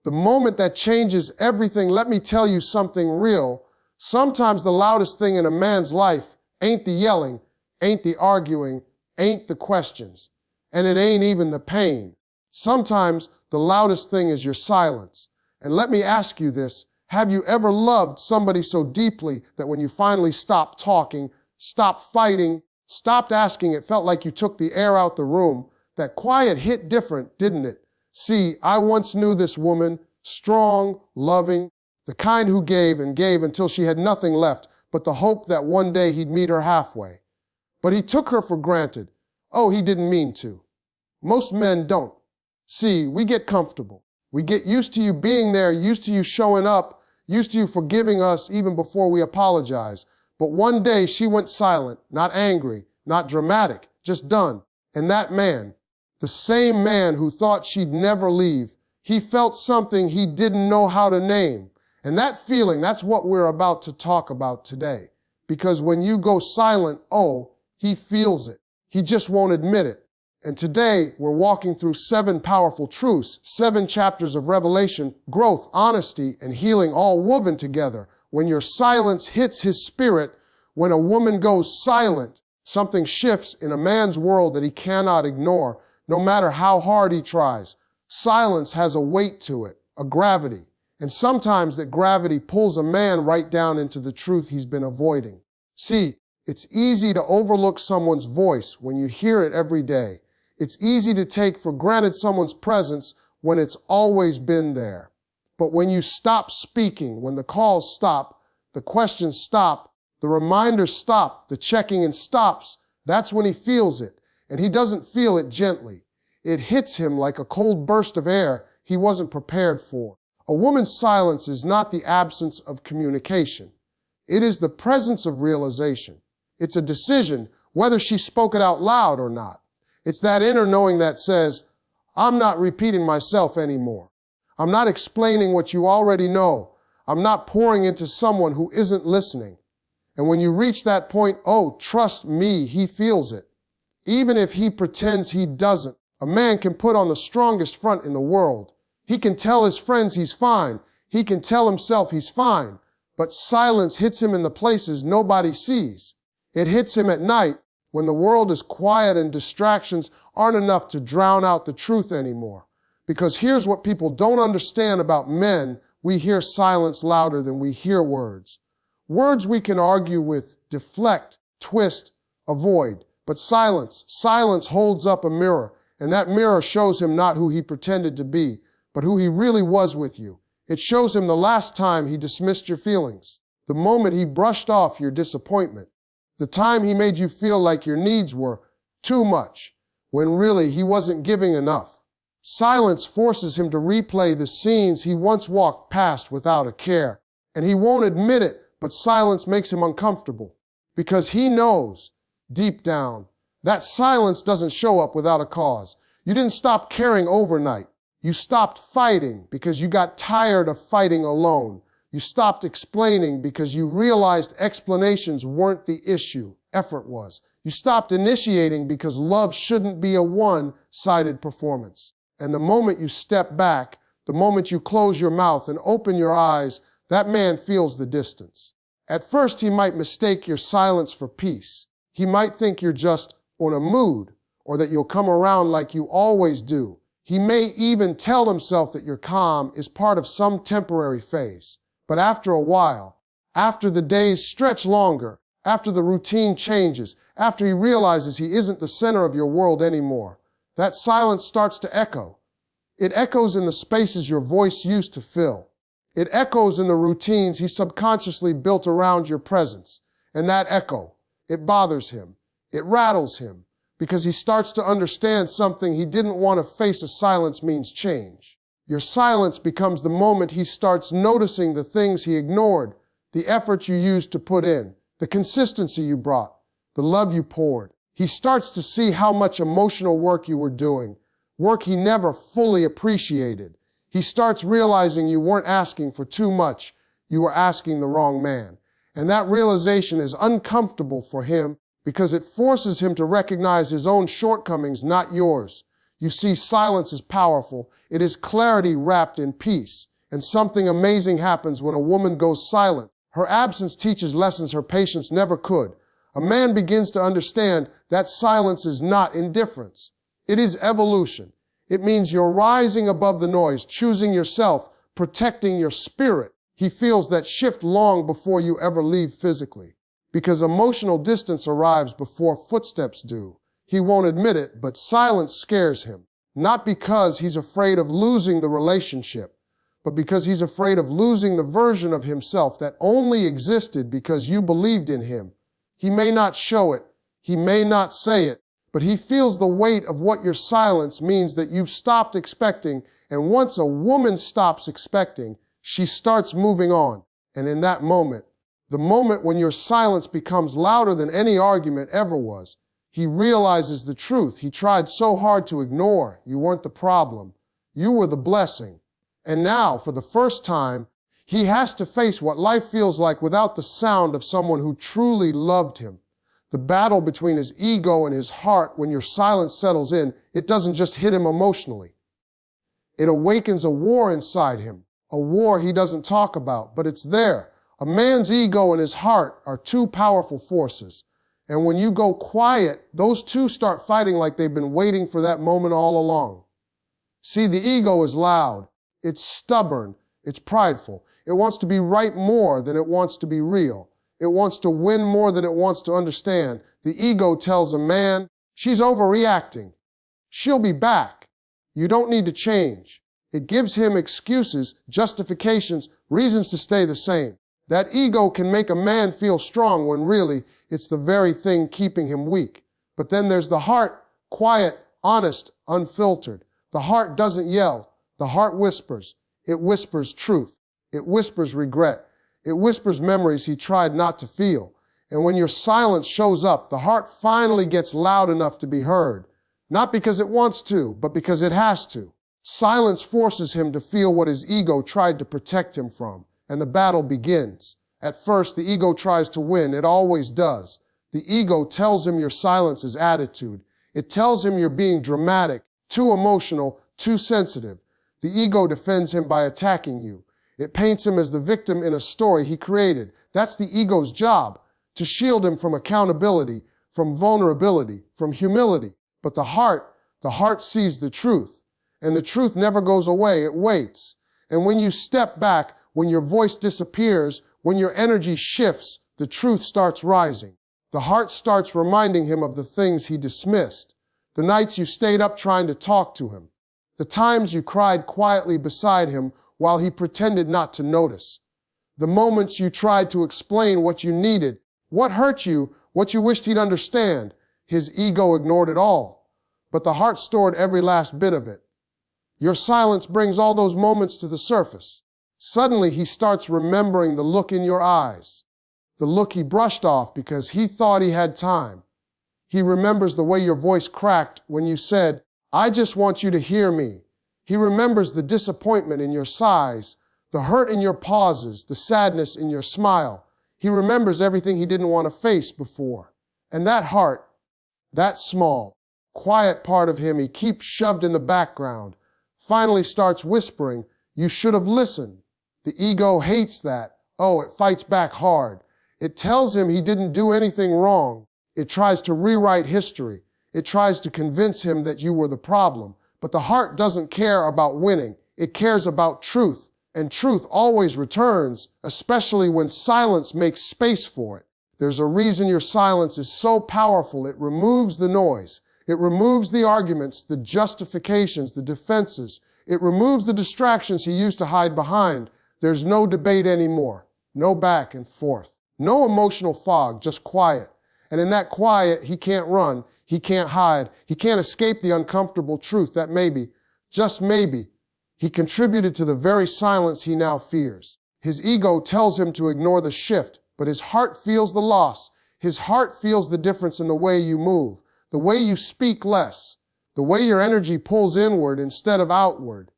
The moment that changes everything. Let me tell you something real. Sometimes the loudest thing in a man's life ain't the yelling, ain't the arguing, ain't the questions, and it ain't even the pain. Sometimes the loudest thing is your silence. And let me ask you this. Have you ever loved somebody so deeply that when you finally stopped talking, stopped fighting, stopped asking, it felt like you took the air out the room? That quiet hit different, didn't it? See, I once knew this woman, strong, loving, the kind who gave and gave until she had nothing left but the hope that one day he'd meet her halfway. But he took her for granted. Oh, he didn't mean to. Most men don't. See, we get comfortable. We get used to you being there, used to you showing up, used to you forgiving us even before we apologize. But one day she went silent, not angry, not dramatic, just done. And that man, the same man who thought she'd never leave, he felt something he didn't know how to name. And that feeling, that's what we're about to talk about today. Because when you go silent, oh, he feels it. He just won't admit it. And today, we're walking through 7 powerful truths, 7 chapters of revelation, growth, honesty, and healing all woven together. When your silence hits his spirit, when a woman goes silent, something shifts in a man's world that he cannot ignore, no matter how hard he tries. Silence has a weight to it, a gravity. And sometimes that gravity pulls a man right down into the truth he's been avoiding. See, it's easy to overlook someone's voice when you hear it every day. It's easy to take for granted someone's presence when it's always been there. But when you stop speaking, when the calls stop, the questions stop, the reminders stop, the checking in stops, that's when he feels it. And he doesn't feel it gently. It hits him like a cold burst of air he wasn't prepared for. A woman's silence is not the absence of communication. It is the presence of realization. It's a decision whether she spoke it out loud or not. It's that inner knowing that says, I'm not repeating myself anymore. I'm not explaining what you already know. I'm not pouring into someone who isn't listening. And when you reach that point, oh, trust me, he feels it. Even if he pretends he doesn't. A man can put on the strongest front in the world. He can tell his friends he's fine. He can tell himself he's fine. But silence hits him in the places nobody sees. It hits him at night when the world is quiet and distractions aren't enough to drown out the truth anymore. Because here's what people don't understand about men. We hear silence louder than we hear words. Words we can argue with, deflect, twist, avoid. But silence holds up a mirror. And that mirror shows him not who he pretended to be, but who he really was with you. It shows him the last time he dismissed your feelings, the moment he brushed off your disappointment, the time he made you feel like your needs were too much, when really he wasn't giving enough. Silence forces him to replay the scenes he once walked past without a care. And he won't admit it, but silence makes him uncomfortable. Because he knows, deep down, that silence doesn't show up without a cause. You didn't stop caring overnight. You stopped fighting because you got tired of fighting alone. You stopped explaining because you realized explanations weren't the issue. Effort was. You stopped initiating because love shouldn't be a one-sided performance. And the moment you step back, the moment you close your mouth and open your eyes, that man feels the distance. At first, he might mistake your silence for peace. He might think you're just on a mood or that you'll come around like you always do. He may even tell himself that your calm is part of some temporary phase. But after a while, after the days stretch longer, after the routine changes, after he realizes he isn't the center of your world anymore, that silence starts to echo. It echoes in the spaces your voice used to fill. It echoes in the routines he subconsciously built around your presence. And that echo, it bothers him. It rattles him because he starts to understand something he didn't want to face. A silence means change. Your silence becomes the moment he starts noticing the things he ignored, the effort you used to put in, the consistency you brought, the love you poured. He starts to see how much emotional work you were doing, work he never fully appreciated. He starts realizing you weren't asking for too much, you were asking the wrong man. And that realization is uncomfortable for him because it forces him to recognize his own shortcomings, not yours. You see, silence is powerful. It is clarity wrapped in peace. And something amazing happens when a woman goes silent. Her absence teaches lessons her patience never could. A man begins to understand that silence is not indifference. It is evolution. It means you're rising above the noise, choosing yourself, protecting your spirit. He feels that shift long before you ever leave physically, because emotional distance arrives before footsteps do. He won't admit it, but silence scares him, not because he's afraid of losing the relationship, but because he's afraid of losing the version of himself that only existed because you believed in him. He may not show it, he may not say it, but he feels the weight of what your silence means that you've stopped expecting, and once a woman stops expecting, she starts moving on. And in that moment, the moment when your silence becomes louder than any argument ever was, he realizes the truth he tried so hard to ignore. You weren't the problem. You were the blessing. And now, for the first time, he has to face what life feels like without the sound of someone who truly loved him. The battle between his ego and his heart, when your silence settles in, it doesn't just hit him emotionally. It awakens a war inside him, a war he doesn't talk about, but it's there. A man's ego and his heart are two powerful forces. And when you go quiet, those two start fighting like they've been waiting for that moment all along. See, the ego is loud. It's stubborn. It's prideful. It wants to be right more than it wants to be real. It wants to win more than it wants to understand. The ego tells a man, she's overreacting. She'll be back. You don't need to change. It gives him excuses, justifications, reasons to stay the same. That ego can make a man feel strong when really it's the very thing keeping him weak. But then there's the heart, quiet, honest, unfiltered. The heart doesn't yell. The heart whispers. It whispers truth. It whispers regret. It whispers memories he tried not to feel. And when your silence shows up, the heart finally gets loud enough to be heard. Not because it wants to, but because it has to. Silence forces him to feel what his ego tried to protect him from. And the battle begins. At first, the ego tries to win. It always does. The ego tells him your silence is attitude. It tells him you're being dramatic, too emotional, too sensitive. The ego defends him by attacking you. It paints him as the victim in a story he created. That's the ego's job, to shield him from accountability, from vulnerability, from humility. But the heart sees the truth. And the truth never goes away. It waits. And when you step back, when your voice disappears, when your energy shifts, the truth starts rising. The heart starts reminding him of the things he dismissed. The nights you stayed up trying to talk to him. The times you cried quietly beside him while he pretended not to notice. The moments you tried to explain what you needed, what hurt you, what you wished he'd understand. His ego ignored it all, but the heart stored every last bit of it. Your silence brings all those moments to the surface. Suddenly, he starts remembering the look in your eyes, the look he brushed off because he thought he had time. He remembers the way your voice cracked when you said, "I just want you to hear me." He remembers the disappointment in your sighs, the hurt in your pauses, the sadness in your smile. He remembers everything he didn't want to face before. And that heart, that small, quiet part of him he keeps shoved in the background, finally starts whispering, "You should have listened." The ego hates that. Oh, it fights back hard. It tells him he didn't do anything wrong. It tries to rewrite history. It tries to convince him that you were the problem. But the heart doesn't care about winning. It cares about truth. And truth always returns, especially when silence makes space for it. There's a reason your silence is so powerful. It removes the noise. It removes the arguments, the justifications, the defenses. It removes the distractions he used to hide behind. There's no debate anymore. No back and forth. No emotional fog, just quiet. And in that quiet, he can't run. He can't hide. He can't escape the uncomfortable truth that maybe, just maybe, he contributed to the very silence he now fears. His ego tells him to ignore the shift, but his heart feels the loss. His heart feels the difference in the way you move, the way you speak less, the way your energy pulls inward instead of outward,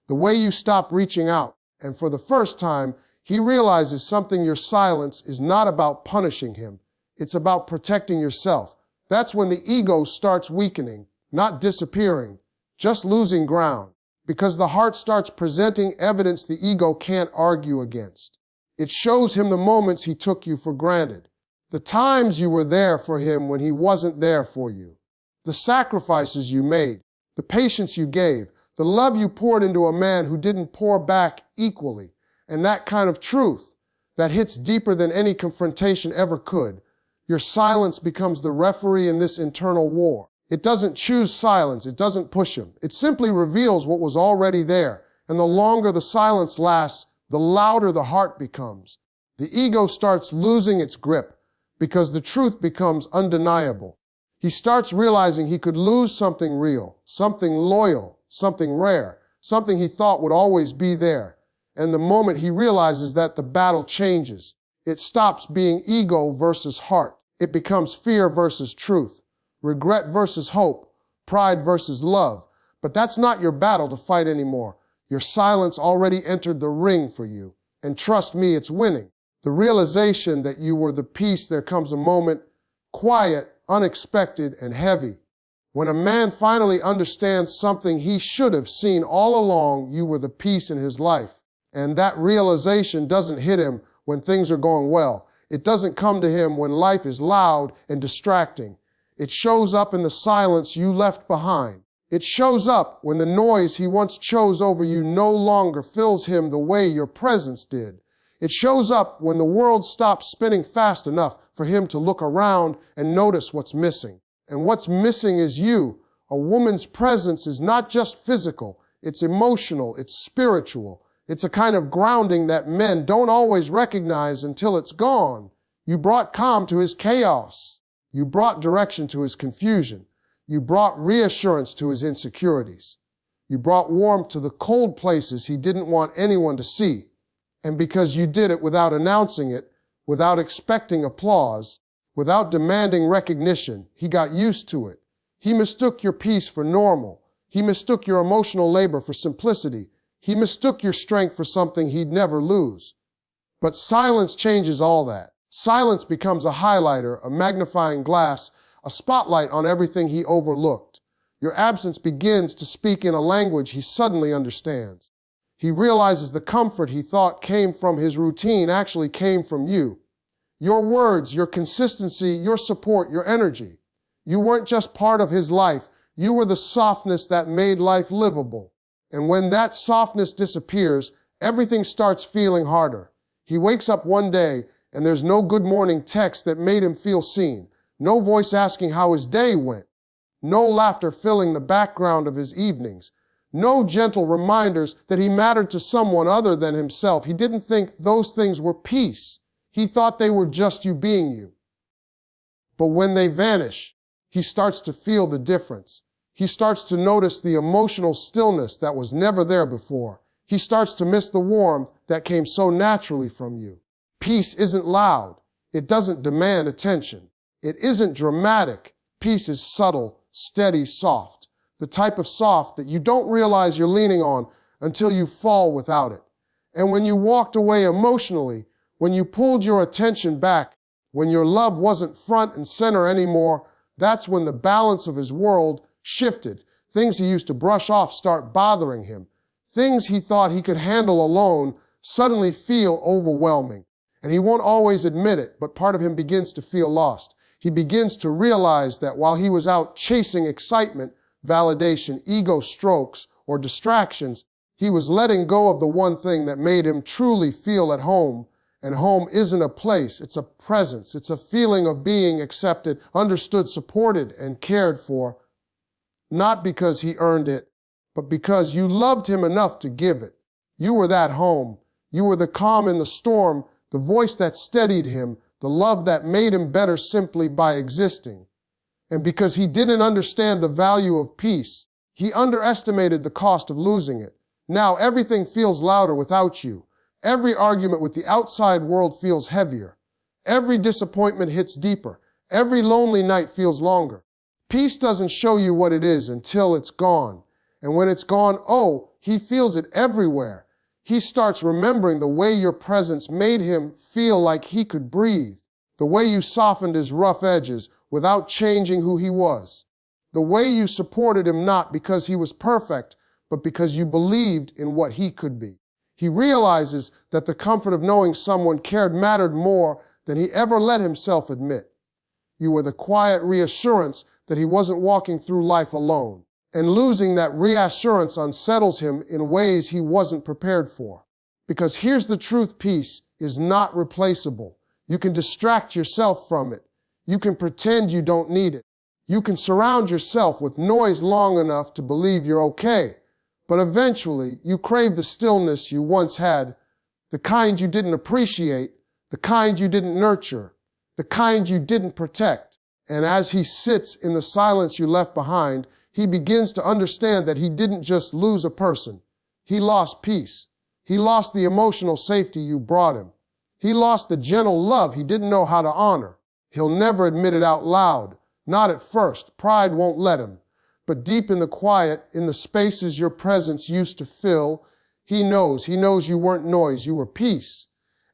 the way you stop reaching out. And for the first time, he realizes something. Your silence is not about punishing him. It's about protecting yourself. That's when the ego starts weakening, not disappearing. just losing ground, because the heart starts presenting evidence the ego can't argue against. It shows him the moments he took you for granted, the times you were there for him when he wasn't there for you, the sacrifices you made, the patience you gave, the love you poured into a man who didn't pour back equally. And that kind of truth that hits deeper than any confrontation ever could. Your silence becomes the referee in this internal war. It doesn't choose silence. It doesn't push him. It simply reveals what was already there. And the longer the silence lasts, the louder the heart becomes. The ego starts losing its grip because the truth becomes undeniable. He starts realizing he could lose something real, something loyal, something rare, something he thought would always be there. And the moment he realizes that, the battle changes. It stops being ego versus heart. It becomes fear versus truth, regret versus hope, pride versus love. But that's not your battle to fight anymore. Your silence already entered the ring for you. And trust me, it's winning. The realization that you were the peace, there comes a moment, quiet, unexpected, and heavy. When a man finally understands something he should have seen all along, you were the peace in his life. And that realization doesn't hit him when things are going well. It doesn't come to him when life is loud and distracting. It shows up in the silence you left behind. It shows up when the noise he once chose over you no longer fills him the way your presence did. It shows up when the world stops spinning fast enough for him to look around and notice what's missing. And what's missing is you. A woman's presence is not just physical. It's emotional. It's spiritual. It's a kind of grounding that men don't always recognize until it's gone. You brought calm to his chaos. You brought direction to his confusion. You brought reassurance to his insecurities. You brought warmth to the cold places he didn't want anyone to see. And because you did it without announcing it, without expecting applause, without demanding recognition, he got used to it. He mistook your peace for normal. He mistook your emotional labor for simplicity. He mistook your strength for something he'd never lose. But silence changes all that. Silence becomes a highlighter, a magnifying glass, a spotlight on everything he overlooked. Your absence begins to speak in a language he suddenly understands. He realizes the comfort he thought came from his routine actually came from you. Your words, your consistency, your support, your energy. You weren't just part of his life. You were the softness that made life livable. And when that softness disappears, everything starts feeling harder. He wakes up one day and there's no good morning text that made him feel seen. No voice asking how his day went. No laughter filling the background of his evenings. No gentle reminders that he mattered to someone other than himself. He didn't think those things were peace. He thought they were just you being you. But when they vanish, he starts to feel the difference. He starts to notice the emotional stillness that was never there before. He starts to miss the warmth that came so naturally from you. Peace isn't loud. It doesn't demand attention. It isn't dramatic. Peace is subtle, steady, soft. The type of soft that you don't realize you're leaning on until you fall without it. And when you walked away emotionally, when you pulled your attention back, when your love wasn't front and center anymore, that's when the balance of his world shifted. Things he used to brush off start bothering him. Things he thought he could handle alone suddenly feel overwhelming. And he won't always admit it, but part of him begins to feel lost. He begins to realize that while he was out chasing excitement, validation, ego strokes, or distractions, he was letting go of the one thing that made him truly feel at home. And home isn't a place, it's a presence. It's a feeling of being accepted, understood, supported, and cared for. Not because he earned it, but because you loved him enough to give it. You were that home. You were the calm in the storm, the voice that steadied him, the love that made him better simply by existing. And because he didn't understand the value of peace, he underestimated the cost of losing it. Now everything feels louder without you. Every argument with the outside world feels heavier. Every disappointment hits deeper. Every lonely night feels longer. Peace doesn't show you what it is until it's gone. And when it's gone, oh, he feels it everywhere. He starts remembering the way your presence made him feel like he could breathe. The way you softened his rough edges without changing who he was. The way you supported him not because he was perfect, but because you believed in what he could be. He realizes that the comfort of knowing someone cared mattered more than he ever let himself admit. You were the quiet reassurance that he wasn't walking through life alone. And losing that reassurance unsettles him in ways he wasn't prepared for. Because here's the truth, peace is not replaceable. You can distract yourself from it. You can pretend you don't need it. You can surround yourself with noise long enough to believe you're okay. But eventually, you crave the stillness you once had, the kind you didn't appreciate, the kind you didn't nurture, the kind you didn't protect. And as he sits in the silence you left behind, he begins to understand that he didn't just lose a person. He lost peace. He lost the emotional safety you brought him. He lost the gentle love he didn't know how to honor. He'll never admit it out loud. Not at first. Pride won't let him. But deep in the quiet, in the spaces your presence used to fill, he knows you weren't noise, you were peace.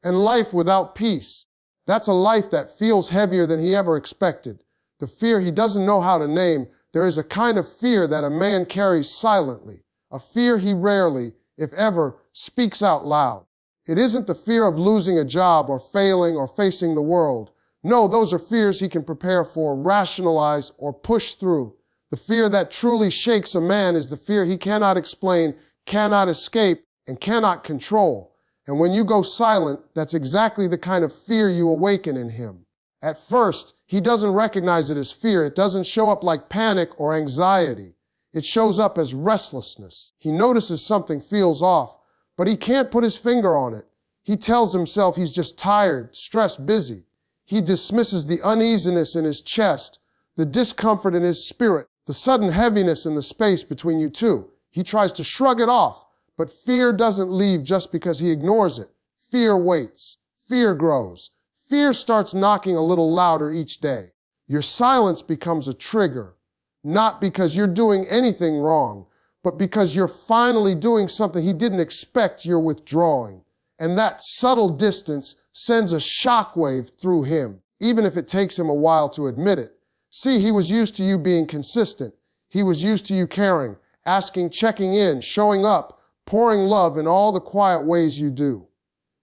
And life without peace, that's a life that feels heavier than he ever expected. The fear he doesn't know how to name. There is a kind of fear that a man carries silently, a fear he rarely, if ever, speaks out loud. It isn't the fear of losing a job or failing or facing the world. No, those are fears he can prepare for, rationalize, or push through. The fear that truly shakes a man is the fear he cannot explain, cannot escape, and cannot control. And when you go silent, that's exactly the kind of fear you awaken in him. At first, he doesn't recognize it as fear. It doesn't show up like panic or anxiety. It shows up as restlessness. He notices something feels off, but he can't put his finger on it. He tells himself he's just tired, stressed, busy. He dismisses the uneasiness in his chest, the discomfort in his spirit, the sudden heaviness in the space between you two. He tries to shrug it off, but fear doesn't leave just because he ignores it. Fear waits. Fear grows. Fear starts knocking a little louder each day. Your silence becomes a trigger, not because you're doing anything wrong, but because you're finally doing something he didn't expect. You're withdrawing. And that subtle distance sends a shockwave through him, even if it takes him a while to admit it. See, he was used to you being consistent. He was used to you caring, asking, checking in, showing up, pouring love in all the quiet ways you do.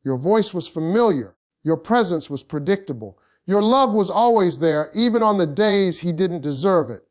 Your voice was familiar. Your presence was predictable. Your love was always there, even on the days he didn't deserve it.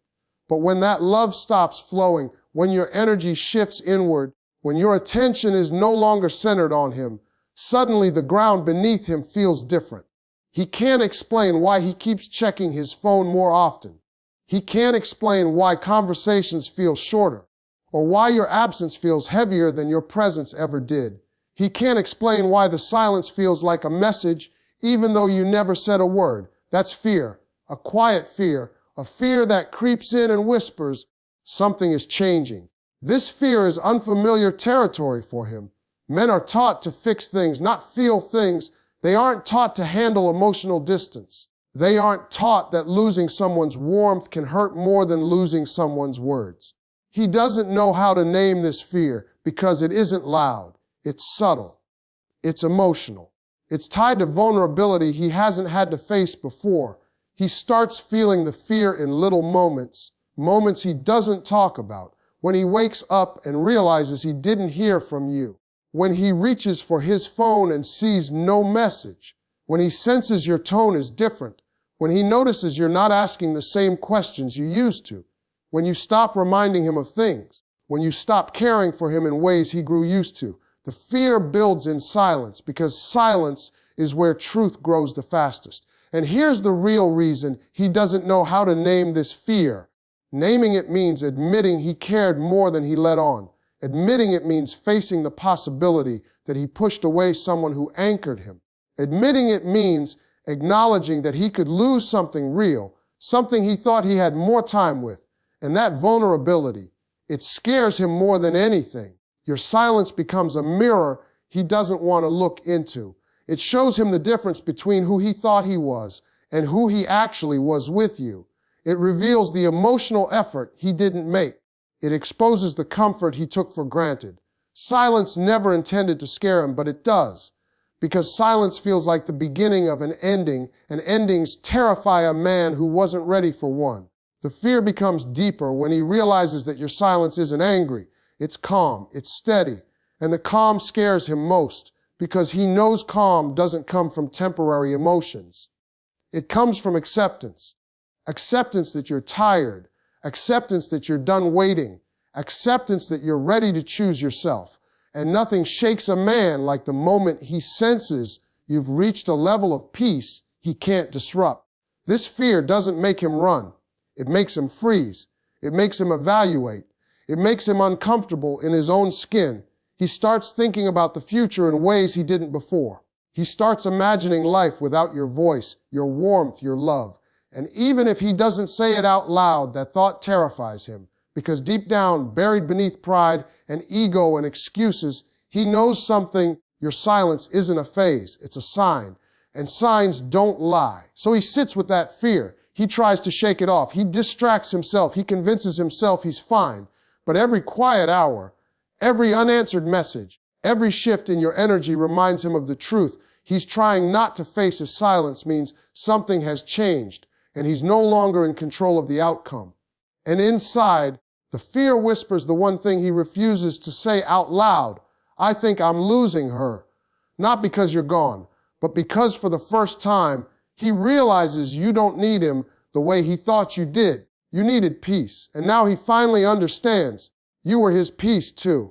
But when that love stops flowing, when your energy shifts inward, when your attention is no longer centered on him, suddenly the ground beneath him feels different. He can't explain why he keeps checking his phone more often. He can't explain why conversations feel shorter, or why your absence feels heavier than your presence ever did. He can't explain why the silence feels like a message, even though you never said a word. That's fear, a quiet fear, a fear that creeps in and whispers, something is changing. This fear is unfamiliar territory for him. Men are taught to fix things, not feel things. They aren't taught to handle emotional distance. They aren't taught that losing someone's warmth can hurt more than losing someone's words. He doesn't know how to name this fear because it isn't loud. It's subtle. It's emotional. It's tied to vulnerability he hasn't had to face before. He starts feeling the fear in little moments, moments he doesn't talk about, when he wakes up and realizes he didn't hear from you, when he reaches for his phone and sees no message, when he senses your tone is different, when he notices you're not asking the same questions you used to, when you stop reminding him of things, when you stop caring for him in ways he grew used to. The fear builds in silence because silence is where truth grows the fastest. And here's the real reason he doesn't know how to name this fear. Naming it means admitting he cared more than he let on. Admitting it means facing the possibility that he pushed away someone who anchored him. Admitting it means acknowledging that he could lose something real, something he thought he had more time with. And that vulnerability, it scares him more than anything. Your silence becomes a mirror he doesn't want to look into. It shows him the difference between who he thought he was and who he actually was with you. It reveals the emotional effort he didn't make. It exposes the comfort he took for granted. Silence never intended to scare him, but it does. Because silence feels like the beginning of an ending, and endings terrify a man who wasn't ready for one. The fear becomes deeper when he realizes that your silence isn't angry. It's calm, it's steady, and the calm scares him most because he knows calm doesn't come from temporary emotions. It comes from acceptance. Acceptance that you're tired, acceptance that you're done waiting, acceptance that you're ready to choose yourself. And nothing shakes a man like the moment he senses you've reached a level of peace he can't disrupt. This fear doesn't make him run. It makes him freeze. It makes him evaluate. It makes him uncomfortable in his own skin. He starts thinking about the future in ways he didn't before. He starts imagining life without your voice, your warmth, your love. And even if he doesn't say it out loud, that thought terrifies him. Because deep down, buried beneath pride and ego and excuses, he knows something. Your silence isn't a phase, it's a sign. And signs don't lie. So he sits with that fear. He tries to shake it off. He distracts himself. He convinces himself he's fine. But every quiet hour, every unanswered message, every shift in your energy reminds him of the truth. He's trying not to face his silence means something has changed, and he's no longer in control of the outcome. And inside, the fear whispers the one thing he refuses to say out loud. I think I'm losing her. Not because you're gone, but because for the first time, he realizes you don't need him the way he thought you did. You needed peace. And now he finally understands you were his peace too.